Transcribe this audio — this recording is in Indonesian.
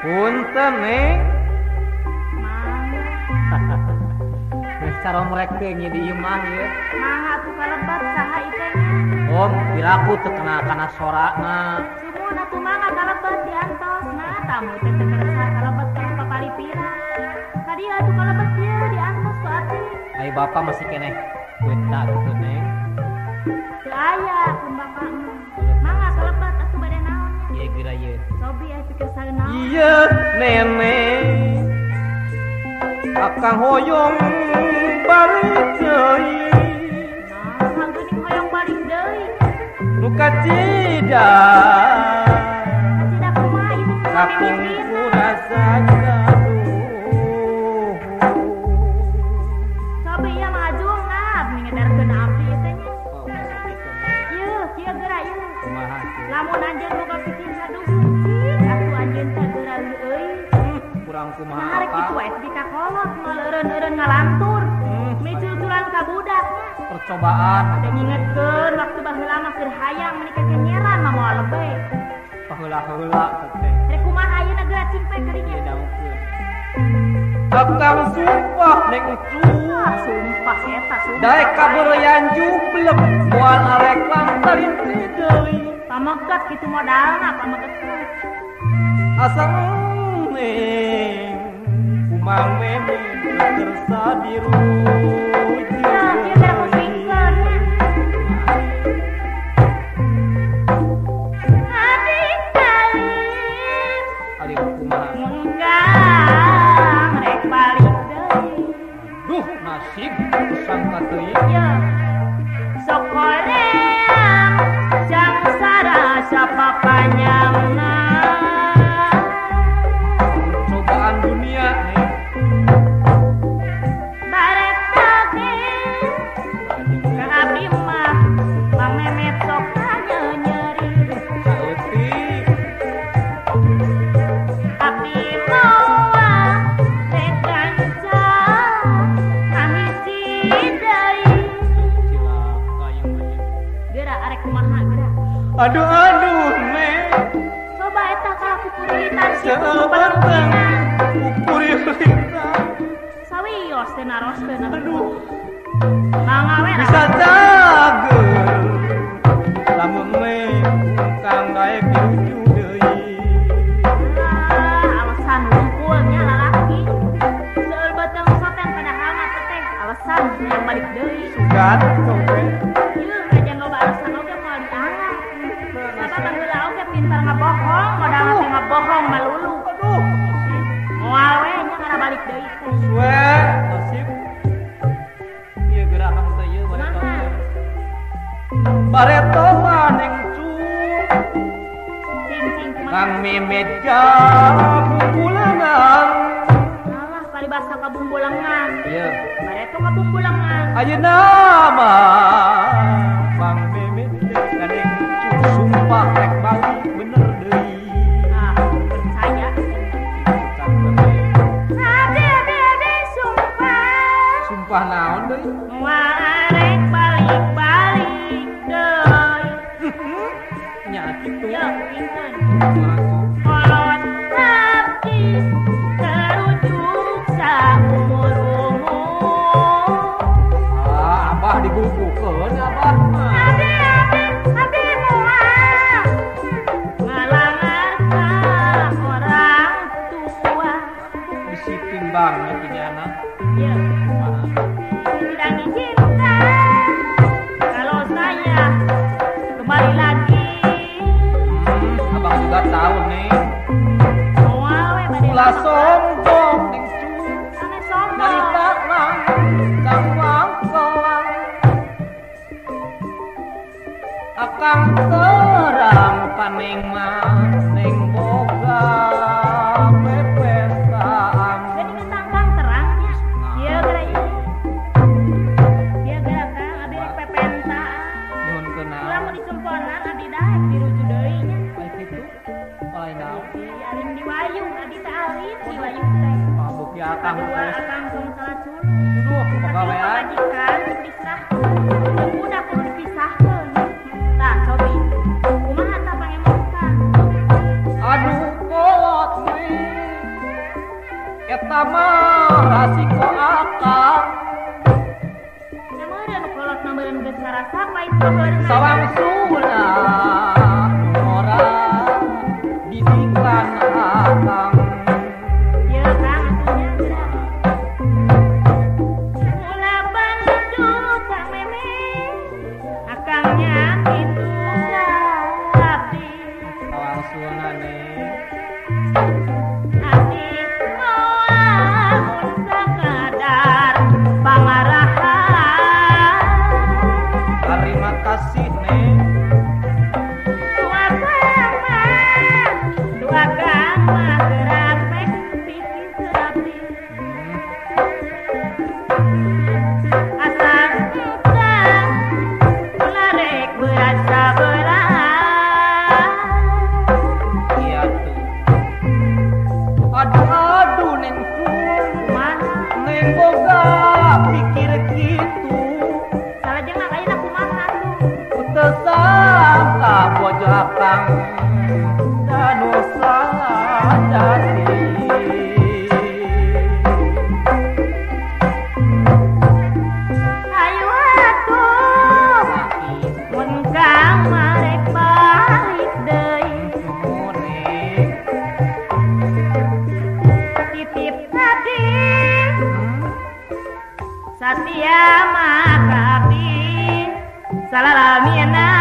Punten Neng. Mangga. Geus cara merek teh nya di ieu mah ieu. Mangga atuh kalebat saha ieu teh. Om, piraku teu kana sorana. Simun atuh mangga kalebat diantos. Nah, tamu teh teu kerasa kalebat ka papalipira. Kadieu atuh kalebat ieu diantos ku ati. Ai bapak masih keneh kueta gitu Neng. Teu aya kun bapakna. Mangga kalebat atuh bade naon. Ieu geura ieu. Sobi aya pikir saeunaon. Iya nenek Akang hoyong balik deui. Nah, geuning hoyong balik deui. Nu kacida Tidak kumaha ieu teh kapung mimipina. kurasa gaduh. Sobi ieu mah ajung ngap ningedarkeun abdi ieu teh nya. Oh, masuk kitu Neng. Ieu, kieu geura ieu. Kumaha tuh? Lamun anjeun boga pikir saduhun cik atuh anjeun teh geura euy. Kurang kumaha Nah, rek apa? kitu wae di kakolot ngaleureun-eureun ngalantur. Micucuran ka budak. Percobaan Teu ngingetkeun waktu baheula mah keur hayang menikah kenyeran mah moal lebe. paheula-heula teh. Rek kumaha ayeuna geura cingpe keuring Ieu nya. daungkeun. Akang sumpah Neng Ucu. Sumpah eta sumpah. Daek kabeureuyan jublek moal arek lantarin deui. Pameget kitu modalna pameget. Asal Neng kumang meme tersa dirujuk. Ya, kieu geura kupingkeun nya. Adik kalim Ari kumaha? munggang rek balik deui. Duh nasib sangka teuing. Ya, sok hoream jang sarasa papanyangna. Cobaan dunia Neng. Barek tagi ka abdi mah pamemet sok nyeri. Saeutik Abdi moal rek kanca kahiji deui. cilaka yang banyak. Geura arek kumaha geura. Aduh Neng. Coba eta ka kupuritan kitu Seubanteng pelengkinan. ukuri lintang. Sawios teh naroskeun atuh. Aduh Mangga we bisa cager lamun Neng kang daek dirujuk deui. alasan ngumpulnya lalaki. Seueur beteng soten padahal mah teh alasan yang balik deui. Sugan tongwe. Ieu ngajan loba alasan oge moal diangat. Apa baheula oge pintar ngabohong, modalna teh ngabohong malulu. Aduh Moal we nya ngara balik deui teh. suwe nasib. Ieu geura kang teh ieu bareto. Kumaha? Bareto mah Neng Cu. Cing kumaha? Kang Mimet ka bumbulangan. Alah paribasa kabumbulengan. Ieu Bareto kabumbulengan. ayeuna mah Kang Mimet ka Neng Cu sumpah rek balik bener deui. Ah, percaya. Ade sumpah. Sumpah naon deui? Warek balik-balik deui. Nya kitu. Ya, pinten. Kumaha tuh? Kolot abdi terujuk saumur-umur. Ah, abah digugukeun abah mah. Abdi moal ngalangar ka orang tua. Disiplin banget ini anak. Ya, Kumaha? tidak diizinkan. Kalau saya kembali lagi, Abang juga tahu nih. moal we bade Ulah naon. sombong Neng Cu. Ane sombong. Nyarita lang kang wangkelang. Akang terang paneng mah Neng boga pepesaan. Jadi ditangkang terangnya. Ieu geura ieu. Ieu geura Kang abdi rek pepentaan. Nuhun keuna. Ulah mau dicemponan abdi daek diruju deui nya. Baik itu. Lain naon? Alim diwayung abdi teh alim diwayung teh. Mabuk ya akang Kadua teh. akang tong salat suluk. Duh, Kadua pagawean. majikan disah. Jeung budak kudu dipisahkeun. Tah cobi. Kumaha tah pangemukan? Aduh kolot nih. kamar rasiko akang Nyameureun kolot nameureun geus ngarasa pait poheureun. sawang suna ora didikan akang Ieu Kang atunya geura. Mula Bandung Kang Meme akangnya kitu abdi. sawang suna nih Abdi moal mun sakadar pangarahan. terima kasih nih Dua gama gerak pek piti seabdi. Asal kita melarek berasa belah. iya tuh aduh neng Kumaha? neng boga pikir gitu Salajengna ayeuna kumaha tuh? teu sangka bojo akang danu sajati Ayo atuh mun kamarek balik deui. Titip tadi Satya Makabdi Salalamiana